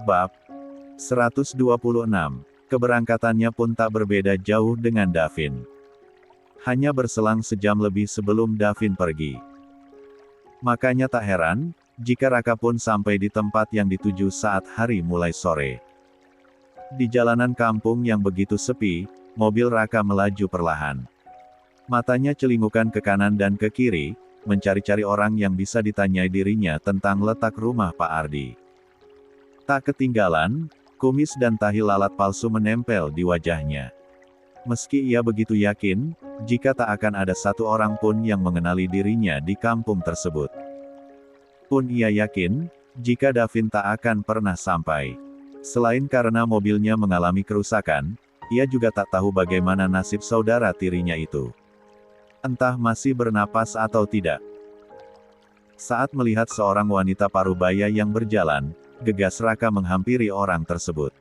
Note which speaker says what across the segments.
Speaker 1: Bab 126. Keberangkatannya pun tak berbeda jauh dengan Davin. Hanya berselang sejam lebih sebelum Davin pergi. Makanya tak heran, jika Raka pun sampai di tempat yang dituju saat hari mulai sore. Di jalanan kampung yang begitu sepi, mobil Raka melaju perlahan. Matanya celingukan ke kanan dan ke kiri, mencari-cari orang yang bisa ditanyai dirinya tentang letak rumah Pak Ardi. Tak ketinggalan, kumis dan tahi lalat palsu menempel di wajahnya. Meski ia begitu yakin, jika tak akan ada satu orang pun yang mengenali dirinya di kampung tersebut. Pun ia yakin, jika Davin tak akan pernah sampai. Selain karena mobilnya mengalami kerusakan, ia juga tak tahu bagaimana nasib saudara tirinya itu. Entah masih bernapas atau tidak. Saat melihat seorang wanita parubaya yang berjalan, gegas Raka menghampiri orang tersebut.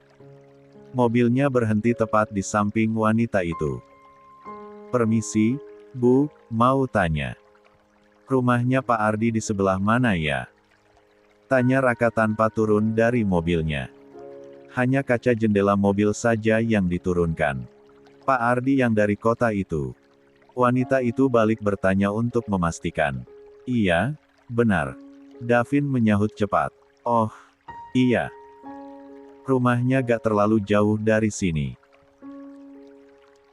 Speaker 1: Mobilnya berhenti tepat di samping wanita itu. "Permisi, Bu, mau tanya. Rumahnya Pak Ardi di sebelah mana ya?" Tanya Raka tanpa turun dari mobilnya. Hanya kaca jendela mobil saja yang diturunkan. "Pak Ardi yang dari kota itu?" Wanita itu balik bertanya untuk memastikan. "Iya, benar." Davin menyahut cepat. "Oh, iya. Rumahnya gak terlalu jauh dari sini.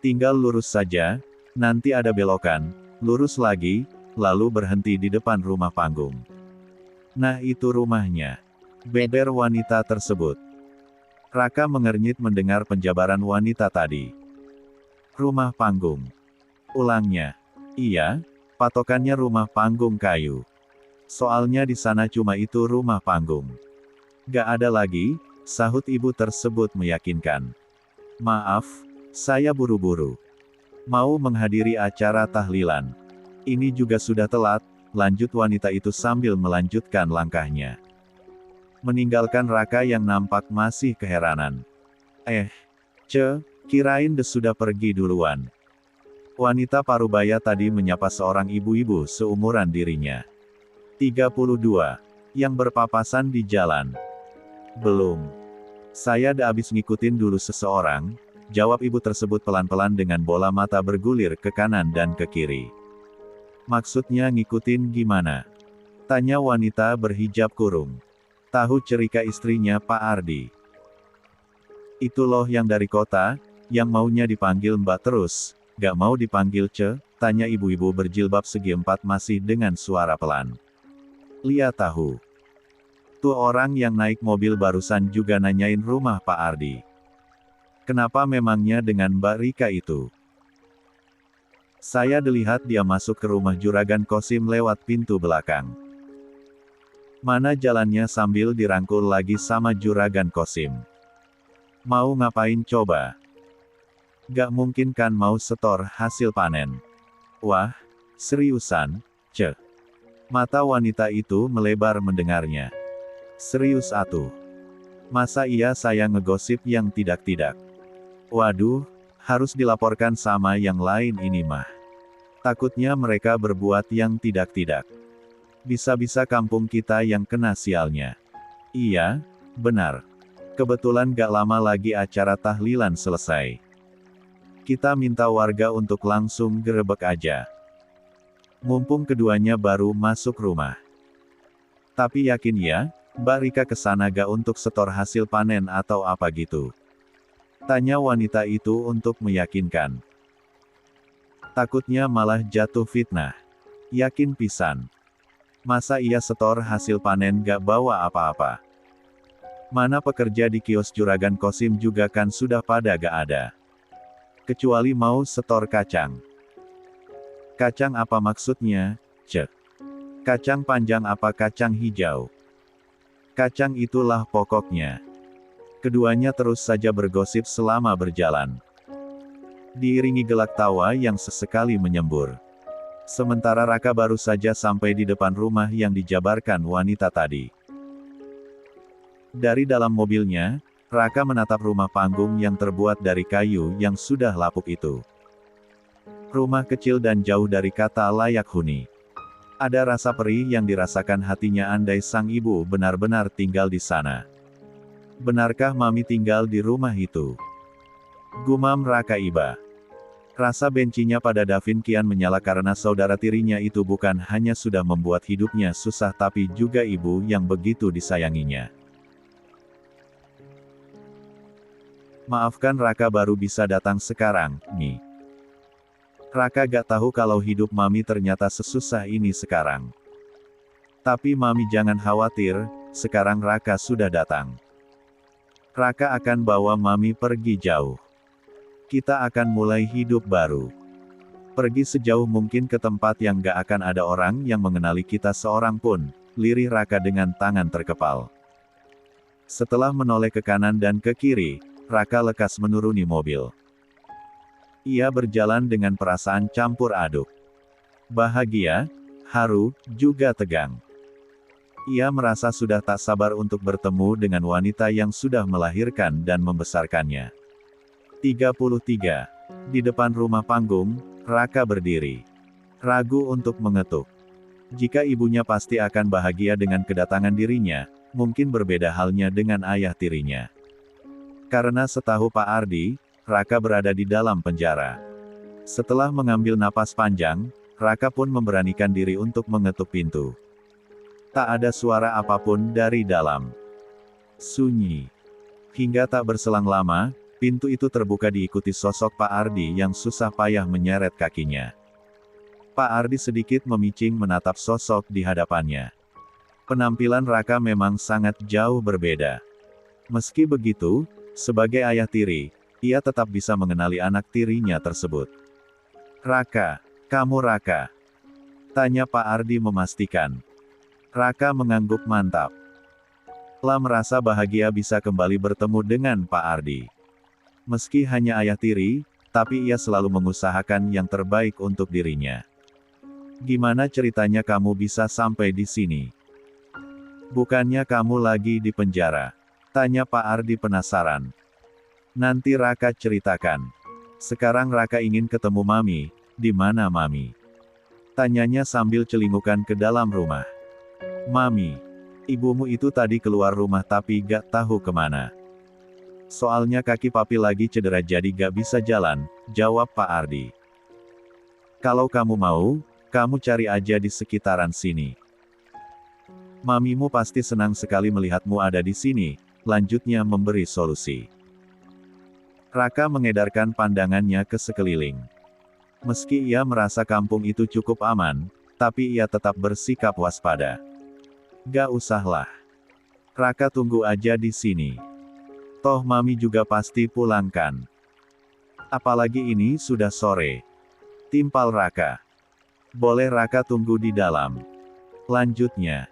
Speaker 1: Tinggal lurus saja, nanti ada belokan, lurus lagi, lalu berhenti di depan rumah panggung. Nah itu rumahnya," beber wanita tersebut. Raka mengernyit mendengar penjabaran wanita tadi. "Rumah panggung," ulangnya. "Iya, patokannya rumah panggung kayu. Soalnya di sana cuma itu rumah panggung. Gak ada lagi," sahut ibu tersebut meyakinkan. "Maaf, saya buru-buru. Mau menghadiri acara tahlilan. Ini juga sudah telat," lanjut wanita itu sambil melanjutkan langkahnya. Meninggalkan Raka yang nampak masih keheranan. Kirain Des sudah pergi duluan." Wanita parubaya tadi menyapa seorang ibu-ibu seumuran dirinya. 32. Yang berpapasan di jalan. "Belum. Saya dah habis ngikutin dulu seseorang," jawab ibu tersebut pelan-pelan dengan bola mata bergulir ke kanan dan ke kiri. "Maksudnya ngikutin gimana?" Tanya wanita berhijab kurung. "Tahu cerita istrinya Pak Ardi? Itu loh yang dari kota, yang maunya dipanggil Mbak terus, gak mau dipanggil Ce?" tanya ibu-ibu berjilbab segi empat masih dengan suara pelan. "Lia tahu. Tuh orang yang naik mobil barusan juga nanyain rumah Pak Ardi. Kenapa memangnya dengan Mbak Rika itu? Saya dilihat dia masuk ke rumah Juragan Kosim lewat pintu belakang." "Mana jalannya?" sambil dirangkul lagi sama Juragan Kosim. "Mau ngapain coba? Gak mungkin kan mau setor hasil panen?" "Wah, seriusan, Ce?" Mata wanita itu melebar mendengarnya. "Serius atuh. Masa iya saya ngegosip yang tidak-tidak? Waduh, harus dilaporkan sama yang lain ini mah. Takutnya mereka berbuat yang tidak-tidak. Bisa-bisa kampung kita yang kena sialnya." "Iya, benar. Kebetulan gak lama lagi acara tahlilan selesai. Kita minta warga untuk langsung gerebek aja. Mumpung keduanya baru masuk rumah. Tapi yakin ya, Mbak Rika kesana gak untuk setor hasil panen atau apa gitu?" Tanya wanita itu untuk meyakinkan. Takutnya malah jatuh fitnah. Yakin pisan. Masa iya setor hasil panen gak bawa apa-apa? Mana pekerja di kios Juragan Kosim juga kan sudah pada gak ada. Kecuali mau setor kacang. Kacang apa maksudnya, Ce? Kacang panjang apa kacang hijau? Kacang itulah pokoknya. Keduanya terus saja bergosip selama berjalan. Diiringi gelak tawa yang sesekali menyembur. Sementara Raka baru saja sampai di depan rumah yang dijabarkan wanita tadi. Dari dalam mobilnya, Raka menatap rumah panggung yang terbuat dari kayu yang sudah lapuk itu. Rumah kecil dan jauh dari kata layak huni. Ada rasa perih yang dirasakan hatinya andai sang ibu benar-benar tinggal di sana. Benarkah Mami tinggal di rumah itu? Gumam Raka Iba. Rasa bencinya pada Davin kian menyala karena saudara tirinya itu bukan hanya sudah membuat hidupnya susah tapi juga ibu yang begitu disayanginya. Maafkan Raka baru bisa datang sekarang, Mi. Raka gak tahu kalau hidup Mami ternyata sesusah ini sekarang. Tapi Mami jangan khawatir, sekarang Raka sudah datang. Raka akan bawa Mami pergi jauh. Kita akan mulai hidup baru. Pergi sejauh mungkin ke tempat yang gak akan ada orang yang mengenali kita seorang pun, lirih Raka dengan tangan terkepal. Setelah menoleh ke kanan dan ke kiri, Raka lekas menuruni mobil. Ia berjalan dengan perasaan campur aduk. Bahagia, haru, juga tegang. Ia merasa sudah tak sabar untuk bertemu dengan wanita yang sudah melahirkan dan membesarkannya. 33. Di depan rumah panggung, Raka berdiri. Ragu untuk mengetuk. Jika ibunya pasti akan bahagia dengan kedatangan dirinya, mungkin berbeda halnya dengan ayah tirinya. Karena setahu Pak Ardi, Raka berada di dalam penjara. Setelah mengambil napas panjang, Raka pun memberanikan diri untuk mengetuk pintu. Tak ada suara apapun dari dalam. Sunyi. Hingga tak berselang lama, pintu itu terbuka diikuti sosok Pak Ardi yang susah payah menyeret kakinya. Pak Ardi sedikit memicing menatap sosok di hadapannya. Penampilan Raka memang sangat jauh berbeda. Meski begitu, sebagai ayah tiri, ia tetap bisa mengenali anak tirinya tersebut. Raka, kamu Raka? Tanya Pak Ardi memastikan. Raka mengangguk mantap. Lah merasa bahagia bisa kembali bertemu dengan Pak Ardi. Meski hanya ayah tiri, tapi ia selalu mengusahakan yang terbaik untuk dirinya. Gimana ceritanya kamu bisa sampai di sini? Bukannya kamu lagi di penjara? Tanya Pak Ardi penasaran. Nanti Raka ceritakan. Sekarang Raka ingin ketemu Mami. Di mana Mami? Tanyanya sambil celingukan ke dalam rumah. Mami, ibumu itu tadi keluar rumah tapi gak tahu kemana. Soalnya kaki papi lagi cedera jadi gak bisa jalan, jawab Pak Ardi. Kalau kamu mau, kamu cari aja di sekitaran sini. Mamimu pasti senang sekali melihatmu ada di sini, lanjutnya memberi solusi. Raka mengedarkan pandangannya ke sekeliling. Meski ia merasa kampung itu cukup aman, tapi ia tetap bersikap waspada. Gak usahlah. Raka tunggu aja di sini. Toh Mami juga pasti pulangkan. Apalagi ini sudah sore. Timpal Raka. Boleh Raka tunggu di dalam. Lanjutnya.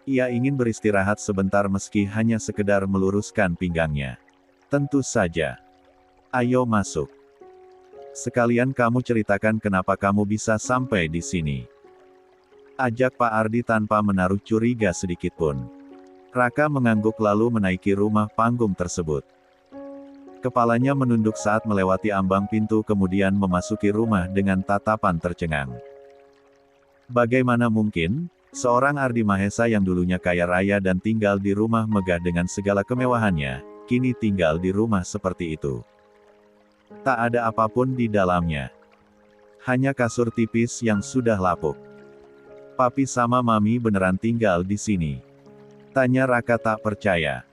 Speaker 1: Ia ingin beristirahat sebentar meski hanya sekedar meluruskan pinggangnya. Tentu saja. Ayo masuk. Sekalian kamu ceritakan kenapa kamu bisa sampai di sini. Ajak Pak Ardi tanpa menaruh curiga sedikitpun. Raka mengangguk lalu menaiki rumah panggung tersebut. Kepalanya menunduk saat melewati ambang pintu kemudian memasuki rumah dengan tatapan tercengang. Bagaimana mungkin, seorang Ardi Mahesa yang dulunya kaya raya dan tinggal di rumah megah dengan segala kemewahannya, kini tinggal di rumah seperti itu. Tak ada apapun di dalamnya. Hanya kasur tipis yang sudah lapuk. Papi sama Mami beneran tinggal di sini? Tanya Raka tak percaya.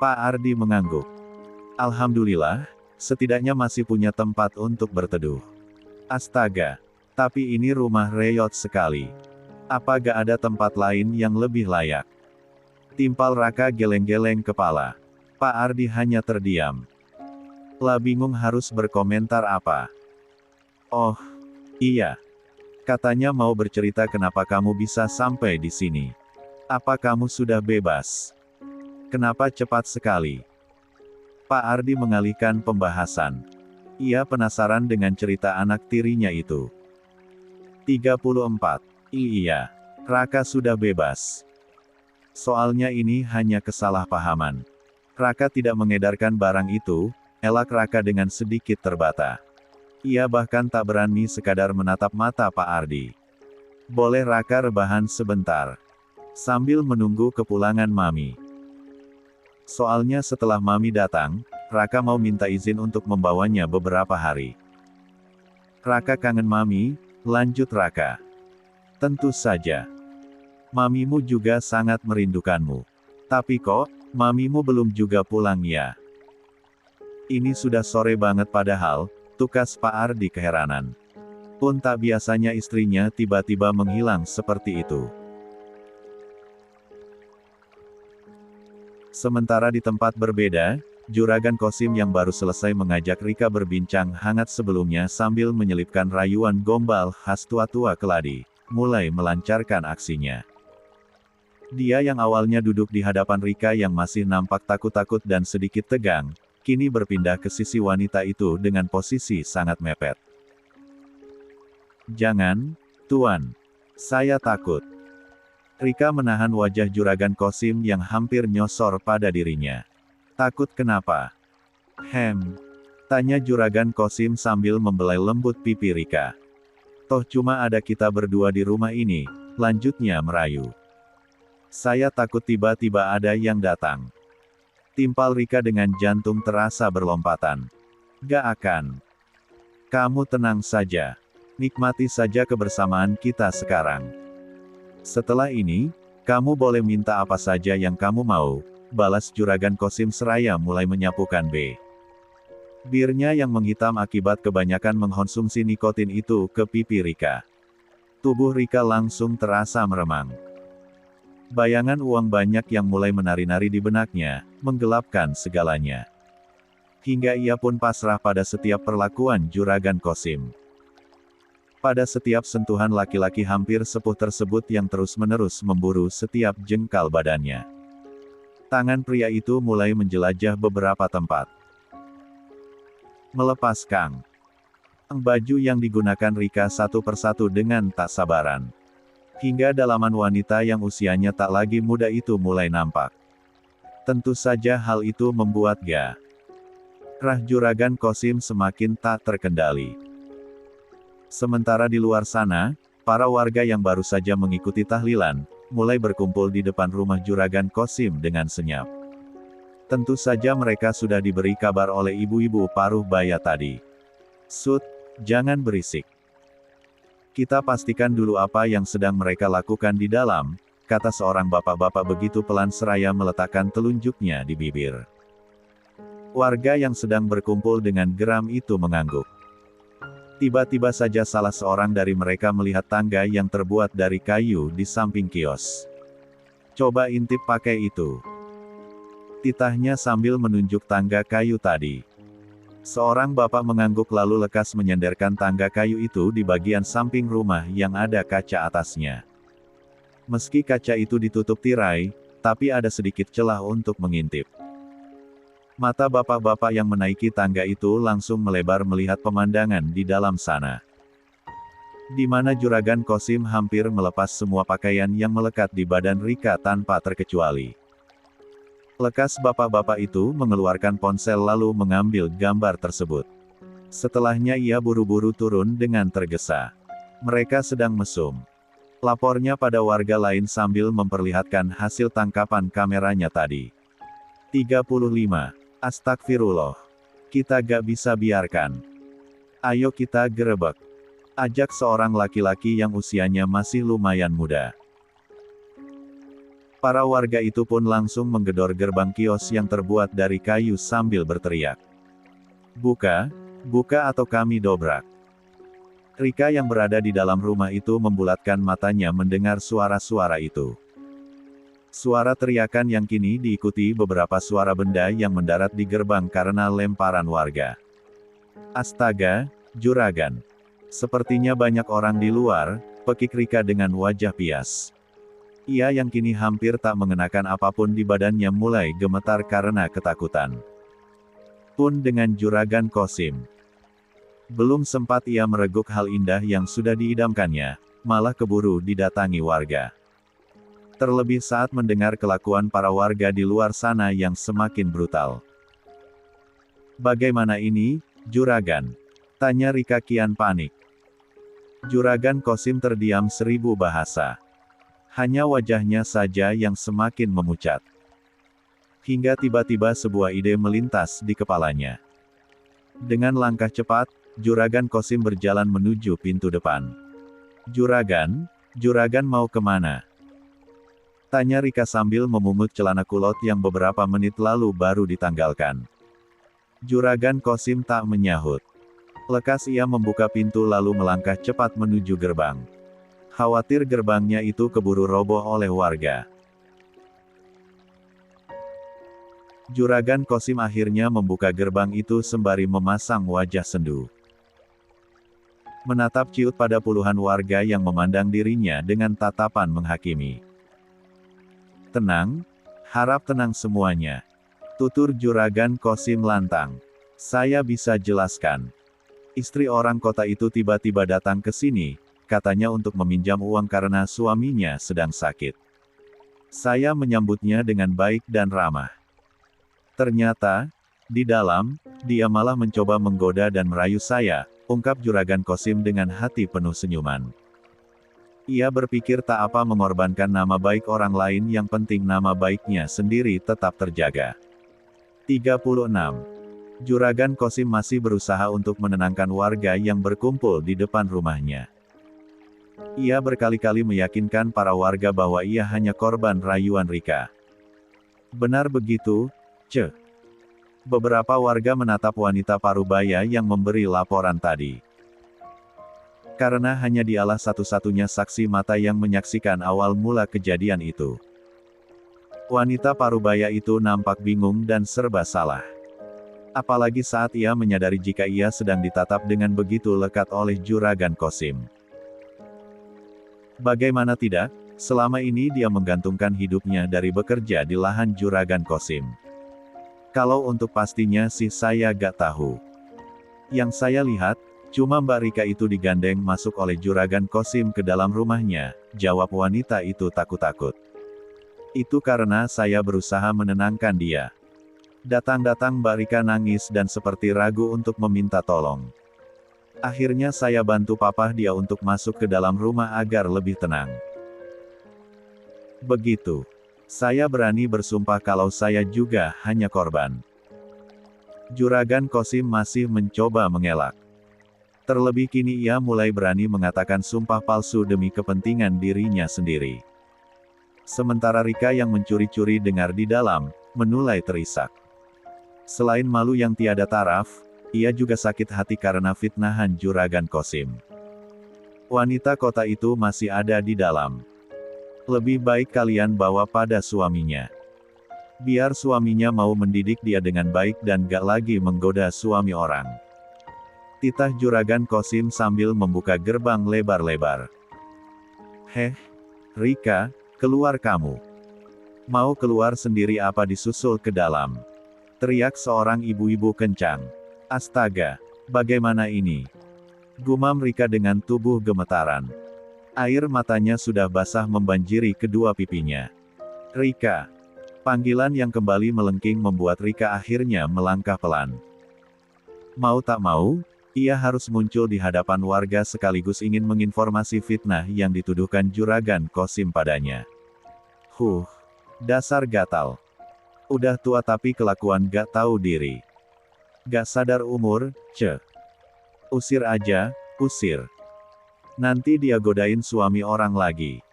Speaker 1: Pak Ardi mengangguk. Alhamdulillah, setidaknya masih punya tempat untuk berteduh. Astaga, tapi ini rumah reyot sekali. Apa gak ada tempat lain yang lebih layak? Timpal Raka geleng-geleng kepala. Pak Ardi hanya terdiam. Lah bingung harus berkomentar apa. Oh, iya. Katanya mau bercerita kenapa kamu bisa sampai di sini. Apa kamu sudah bebas? Kenapa cepat sekali? Pak Ardi mengalihkan pembahasan. Ia penasaran dengan cerita anak tirinya itu. 34. Iya. Raka sudah bebas. Soalnya ini hanya kesalahpahaman. Raka tidak mengedarkan barang itu, elak Raka dengan sedikit terbata. Ia bahkan tak berani sekadar menatap mata Pak Ardi. Boleh Raka rebahan sebentar. Sambil menunggu kepulangan Mami. Soalnya setelah Mami datang, Raka mau minta izin untuk membawanya beberapa hari. Raka kangen Mami, lanjut Raka. Tentu saja. Mamimu juga sangat merindukanmu. Tapi kok, Mamimu belum juga pulang ya? Ini sudah sore banget padahal, tukas Pak Ardi keheranan. Pun tak biasanya istrinya tiba-tiba menghilang seperti itu. Sementara di tempat berbeda, Juragan Kosim yang baru selesai mengajak Rika berbincang hangat sebelumnya sambil menyelipkan rayuan gombal khas tua-tua keladi, mulai melancarkan aksinya. Dia yang awalnya duduk di hadapan Rika yang masih nampak takut-takut dan sedikit tegang, kini berpindah ke sisi wanita itu dengan posisi sangat mepet. "Jangan, Tuan. Saya takut." Rika menahan wajah Juragan Kosim yang hampir nyosor pada dirinya. "Takut kenapa?" Tanya Juragan Kosim sambil membelai lembut pipi Rika. "Toh cuma ada kita berdua di rumah ini," lanjutnya merayu. "Saya takut tiba-tiba ada yang datang." Timpal Rika dengan jantung terasa berlompatan. "Gak akan. Kamu tenang saja. Nikmati saja kebersamaan kita sekarang. Setelah ini, kamu boleh minta apa saja yang kamu mau," balas Juragan Kosim seraya mulai menyapukan birnya yang menghitam akibat kebanyakan mengkonsumsi nikotin itu ke pipi Rika. Tubuh Rika langsung terasa meremang. Bayangan uang banyak yang mulai menari-nari di benaknya, menggelapkan segalanya. Hingga ia pun pasrah pada setiap perlakuan Juragan Kosim. Pada setiap sentuhan laki-laki hampir sepuh tersebut yang terus-menerus memburu setiap jengkal badannya. Tangan pria itu mulai menjelajah beberapa tempat. Melepaskan baju yang digunakan Rika satu persatu dengan tak sabaran. Hingga dalaman wanita yang usianya tak lagi muda itu mulai nampak. Tentu saja hal itu membuat gairah Juragan Kosim semakin tak terkendali. Sementara di luar sana, para warga yang baru saja mengikuti tahlilan, mulai berkumpul di depan rumah Juragan Kosim dengan senyap. Tentu saja mereka sudah diberi kabar oleh ibu-ibu paruh baya tadi. "Sud, jangan berisik. Kita pastikan dulu apa yang sedang mereka lakukan di dalam," kata seorang bapak-bapak begitu pelan seraya meletakkan telunjuknya di bibir. Warga yang sedang berkumpul dengan geram itu mengangguk. Tiba-tiba saja salah seorang dari mereka melihat tangga yang terbuat dari kayu di samping kios. "Coba intip pakai itu," titahnya sambil menunjuk tangga kayu tadi. Seorang bapak mengangguk lalu lekas menyenderkan tangga kayu itu di bagian samping rumah yang ada kaca atasnya. Meski kaca itu ditutup tirai, tapi ada sedikit celah untuk mengintip. Mata bapak-bapak yang menaiki tangga itu langsung melebar melihat pemandangan di dalam sana. Di mana Juragan Kosim hampir melepas semua pakaian yang melekat di badan Rika tanpa terkecuali. Lekas bapak-bapak itu mengeluarkan ponsel lalu mengambil gambar tersebut. Setelahnya ia buru-buru turun dengan tergesa. "Mereka sedang mesum," lapornya pada warga lain sambil memperlihatkan hasil tangkapan kameranya tadi. 35. Astagfirullah. Kita gak bisa biarkan. Ayo kita gerebek. Ajak seorang laki-laki yang usianya masih lumayan muda. Para warga itu pun langsung menggedor gerbang kios yang terbuat dari kayu sambil berteriak. "Buka, buka atau kami dobrak." Rika yang berada di dalam rumah itu membulatkan matanya mendengar suara-suara itu. Suara teriakan yang kini diikuti beberapa suara benda yang mendarat di gerbang karena lemparan warga. "Astaga, Juragan. Sepertinya banyak orang di luar," pekik Rika dengan wajah pias. Ia yang kini hampir tak mengenakan apapun di badannya mulai gemetar karena ketakutan. Pun dengan Juragan Kosim. Belum sempat ia mereguk hal indah yang sudah diidamkannya, malah keburu didatangi warga. Terlebih saat mendengar kelakuan para warga di luar sana yang semakin brutal. "Bagaimana ini, Juragan?" tanya Rika kian panik. Juragan Kosim terdiam 1000 bahasa. Hanya wajahnya saja yang semakin memucat. Hingga tiba-tiba sebuah ide melintas di kepalanya. Dengan langkah cepat, Juragan Kosim berjalan menuju pintu depan. Juragan mau kemana? Tanya Rika sambil memungut celana kulot yang beberapa menit lalu baru ditanggalkan. Juragan Kosim tak menyahut. Lekas ia membuka pintu lalu melangkah cepat menuju gerbang. Khawatir gerbangnya itu keburu roboh oleh warga. Juragan Kosim akhirnya membuka gerbang itu sembari memasang wajah sendu. Menatap ciut pada puluhan warga yang memandang dirinya dengan tatapan menghakimi. Tenang, harap tenang semuanya. Tutur Juragan Kosim lantang. Saya bisa jelaskan. Istri orang kota itu tiba-tiba datang ke sini, katanya untuk meminjam uang karena suaminya sedang sakit. Saya menyambutnya dengan baik dan ramah. Ternyata, di dalam, dia malah mencoba menggoda dan merayu saya, ungkap Juragan Kosim dengan hati penuh senyuman. Ia berpikir tak apa mengorbankan nama baik orang lain, yang penting nama baiknya sendiri tetap terjaga. 36. Juragan Kosim masih berusaha untuk menenangkan warga yang berkumpul di depan rumahnya. Ia berkali-kali meyakinkan para warga bahwa ia hanya korban rayuan Rika. Benar begitu, Ce. Beberapa warga menatap wanita parubaya yang memberi laporan tadi. Karena hanya dialah satu-satunya saksi mata yang menyaksikan awal mula kejadian itu. Wanita parubaya itu nampak bingung dan serba salah. Apalagi saat ia menyadari jika ia sedang ditatap dengan begitu lekat oleh Juragan Kosim. Bagaimana tidak, selama ini dia menggantungkan hidupnya dari bekerja di lahan Juragan Kosim. Kalau untuk pastinya sih saya gak tahu. Yang saya lihat, cuma Mbak Rika itu digandeng masuk oleh Juragan Kosim ke dalam rumahnya, jawab wanita itu takut-takut. Itu karena saya berusaha menenangkan dia. Datang-datang Mbak Rika nangis dan seperti ragu untuk meminta tolong. Akhirnya saya bantu papa dia untuk masuk ke dalam rumah agar lebih tenang. Begitu. Saya berani bersumpah kalau saya juga hanya korban. Juragan Kosim masih mencoba mengelak. Terlebih kini ia mulai berani mengatakan sumpah palsu demi kepentingan dirinya sendiri. Sementara Rika yang mencuri-curi dengar di dalam, menulai terisak. Selain malu yang tiada taraf, ia juga sakit hati karena fitnahan Juragan Kosim. Wanita kota itu masih ada di dalam. Lebih baik kalian bawa pada suaminya. Biar suaminya mau mendidik dia dengan baik dan gak lagi menggoda suami orang. Titah Juragan Kosim sambil membuka gerbang lebar-lebar. Heh, Rika, keluar kamu. Mau keluar sendiri apa disusul ke dalam? Teriak seorang ibu-ibu kencang. Astaga, bagaimana ini? Gumam Rika dengan tubuh gemetaran. Air matanya sudah basah membanjiri kedua pipinya. Rika. Panggilan yang kembali melengking membuat Rika akhirnya melangkah pelan. Mau tak mau, ia harus muncul di hadapan warga sekaligus ingin menginformasi fitnah yang dituduhkan Juragan Kosim padanya. Dasar gatal. Udah tua tapi kelakuan gak tahu diri. Gak sadar umur, Ce. Usir aja, usir. Nanti dia godain suami orang lagi.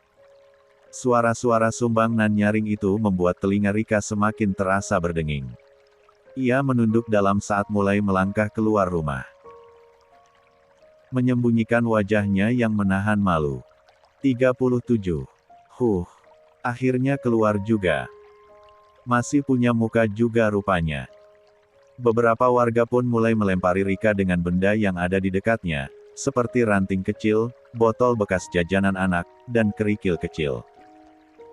Speaker 1: Suara-suara sumbang nan nyaring itu membuat telinga Rika semakin terasa berdenging. Ia menunduk dalam saat mulai melangkah keluar rumah. Menyembunyikan wajahnya yang menahan malu. 37. Akhirnya keluar juga. Masih punya muka juga rupanya. Beberapa warga pun mulai melempari Rika dengan benda yang ada di dekatnya, seperti ranting kecil, botol bekas jajanan anak, dan kerikil kecil.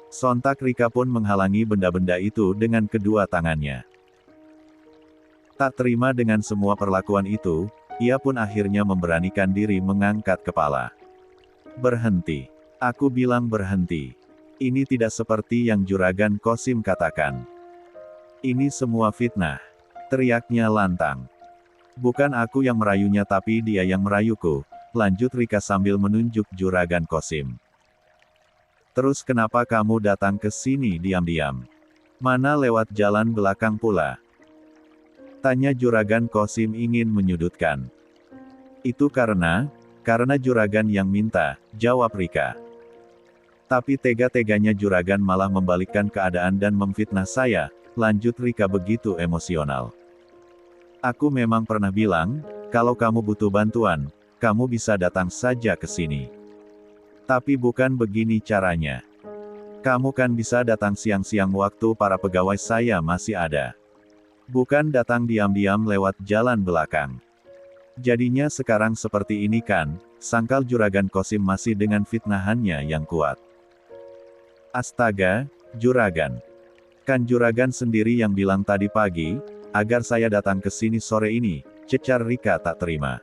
Speaker 1: Sontak Rika pun menghalangi benda-benda itu dengan kedua tangannya. Tak terima dengan semua perlakuan itu, ia pun akhirnya memberanikan diri mengangkat kepala. Berhenti. Aku bilang berhenti. Ini tidak seperti yang Juragan Kosim katakan. Ini semua fitnah. Teriaknya lantang. Bukan aku yang merayunya tapi dia yang merayuku, lanjut Rika sambil menunjuk Juragan Kosim. Terus kenapa kamu datang ke sini diam-diam? Mana lewat jalan belakang pula? Tanya Juragan Kosim ingin menyudutkan. Itu karena Juragan yang minta, jawab Rika. Tapi tega-teganya Juragan malah membalikkan keadaan dan memfitnah saya, lanjut Rika begitu emosional. Aku memang pernah bilang, kalau kamu butuh bantuan, kamu bisa datang saja ke sini. Tapi bukan begini caranya. Kamu kan bisa datang siang-siang waktu para pegawai saya masih ada. Bukan datang diam-diam lewat jalan belakang. Jadinya sekarang seperti ini kan, sangkal Juragan Kosim masih dengan fitnahannya yang kuat. Astaga, Juragan. Kan Juragan sendiri yang bilang tadi pagi, agar saya datang ke sini sore ini, cecar Rika tak terima.